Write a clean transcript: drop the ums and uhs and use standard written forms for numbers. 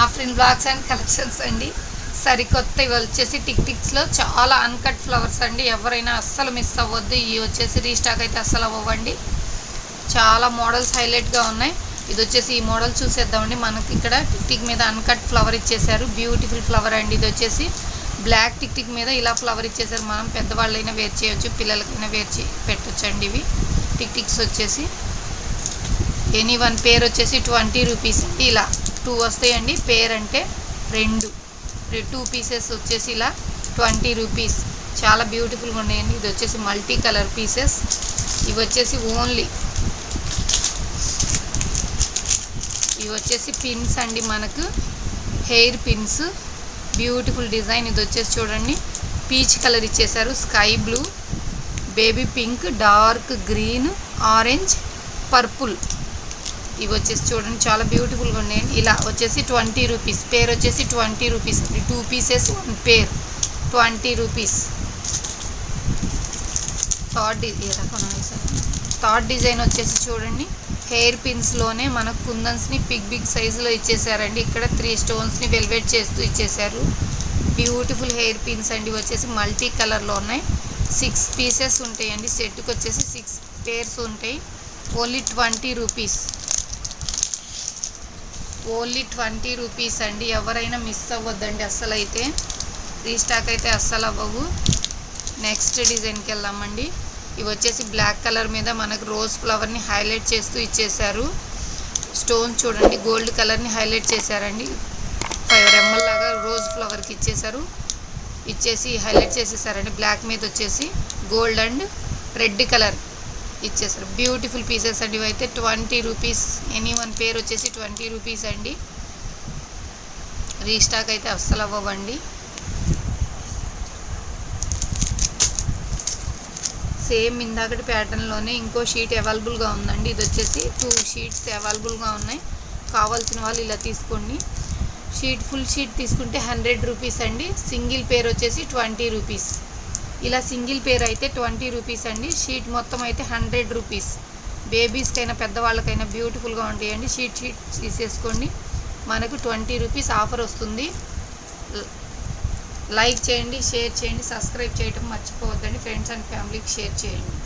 Afrin blogs and collections అండి. సరికొత్త ఇవి వచ్చేసి టిక్టిక్స్లో చాలా అన్కట్ ఫ్లవర్స్ అండి. ఎవరైనా అస్సలు మిస్ అవ్వద్దు. ఇవి వచ్చేసి రీస్టాక్ అయితే అస్సలు అవ్వండి. చాలా మోడల్స్ హైలైట్గా ఉన్నాయి. ఇది వచ్చేసి ఈ మోడల్ చూసేద్దామండి. మనకి ఇక్కడ టిక్టిక్ మీద అన్కట్ ఫ్లవర్ ఇచ్చేసారు. బ్యూటిఫుల్ ఫ్లవర్ అండి. ఇది వచ్చేసి బ్లాక్ టిక్టిక్ మీద ఇలా ఫ్లవర్ ఇచ్చేసారు. మనం పెద్దవాళ్ళైనా వేర్ చేయొచ్చు, పిల్లలకైనా వేర్ పెట్టచ్చు అండి. ఇవి టిక్టిక్స్ వచ్చేసి ఎనీ వన్ పేర్ వచ్చేసి 20 రూపీస్. ఇలా 2 వస్తాయండి. పేర్ అంటే 2 పీసెస్ వచ్చేసి ఇలా 20 రూపీస్. చాలా బ్యూటిఫుల్గా ఉన్నాయండి. ఇది వచ్చేసి మల్టీ కలర్ పీసెస్. ఇవి వచ్చేసి ఇవి వచ్చేసి పిన్స్ అండి. మనకు హెయిర్ పిన్స్, బ్యూటిఫుల్ డిజైన్. ఇది వచ్చేసి చూడండి, పీచ్ కలర్ ఇచ్చేసారు, sky blue, baby pink, dark green, orange, purple. ఇవి వచ్చేసి చూడండి చాలా బ్యూటిఫుల్గా ఉన్నాయండి. ఇలా వచ్చేసి 20 రూపీస్. పేర్ వచ్చేసి 20 రూపీస్. 2 పీసెస్ 1 పేర్ 20 రూపీస్. థర్డ్ డిజైన్ వచ్చేసి చూడండి, హెయిర్ పిన్స్లోనే మనకు కుందన్స్ని బిగ్ సైజులో ఇచ్చేసారండి. ఇక్కడ 3 స్టోన్స్ని వెల్వెట్ చేస్తూ ఇచ్చేసారు. బ్యూటిఫుల్ హెయిర్ పిన్స్ అండి. వచ్చేసి మల్టీ కలర్లో ఉన్నాయి. 6 పీసెస్ ఉంటాయండి. సెట్కి వచ్చేసి 6 పేర్స్ ఉంటాయి. Only 20 rupees. ఓన్లీ 20 రూపీస్ అండి. ఎవరైనా మిస్ అవ్వద్దండి. అస్సలు అయితే రీస్టాక్ అయితే అస్సలు అవ్వవు. నెక్స్ట్ డిజైన్కి వెళ్దామండి. ఇవి వచ్చేసి బ్లాక్ కలర్ మీద మనకు రోజ్ ఫ్లవర్ని హైలైట్ చేస్తూ ఇచ్చేసారు. స్టోన్ చూడండి, గోల్డ్ కలర్ని హైలైట్ చేశారండి. 5 రెమ్మల్లాగా రోజ్ ఫ్లవర్కి ఇచ్చేసి హైలైట్ చేసేసారండి. బ్లాక్ మీద వచ్చేసి గోల్డ్ అండ్ రెడ్ కలర్ ఇచ్చేసారు. బ్యూటిఫుల్ పీసెస్ అండి. ఇవైతే 20 రూపీస్. ఎనీ వన్ పేర్ వచ్చేసి 20 రూపీస్ అండి. రీస్టాక్ అయితే అస్సలు అవ్వండి. సేమ్ ఇందాకటి ప్యాటర్న్లోనే ఇంకో షీట్ అవైలబుల్గా ఉందండి. ఇది వచ్చేసి 2 షీట్స్ అవైలబుల్గా ఉన్నాయి. కావాల్సిన వాళ్ళు ఇలా తీసుకోండి. ఫుల్ షీట్ తీసుకుంటే 100 రూపీస్ అండి. సింగిల్ పేర్ వచ్చేసి 20 రూపీస్. ఇలా సింగిల్ పేర్ అయితే 20 రూపీస్ అండి. షీట్ మొత్తం అయితే 100 రూపీస్. బేబీస్కైనా పెద్దవాళ్ళకైనా బ్యూటిఫుల్గా ఉంటాయండి. షీట్ తీసేసుకోండి. మనకు 20 రూపీస్ ఆఫర్ వస్తుంది. లైక్ చేయండి, షేర్ చేయండి, సబ్స్క్రైబ్ చేయడం మర్చిపోవద్దండి. ఫ్రెండ్స్ అండ్ ఫ్యామిలీకి షేర్ చేయండి.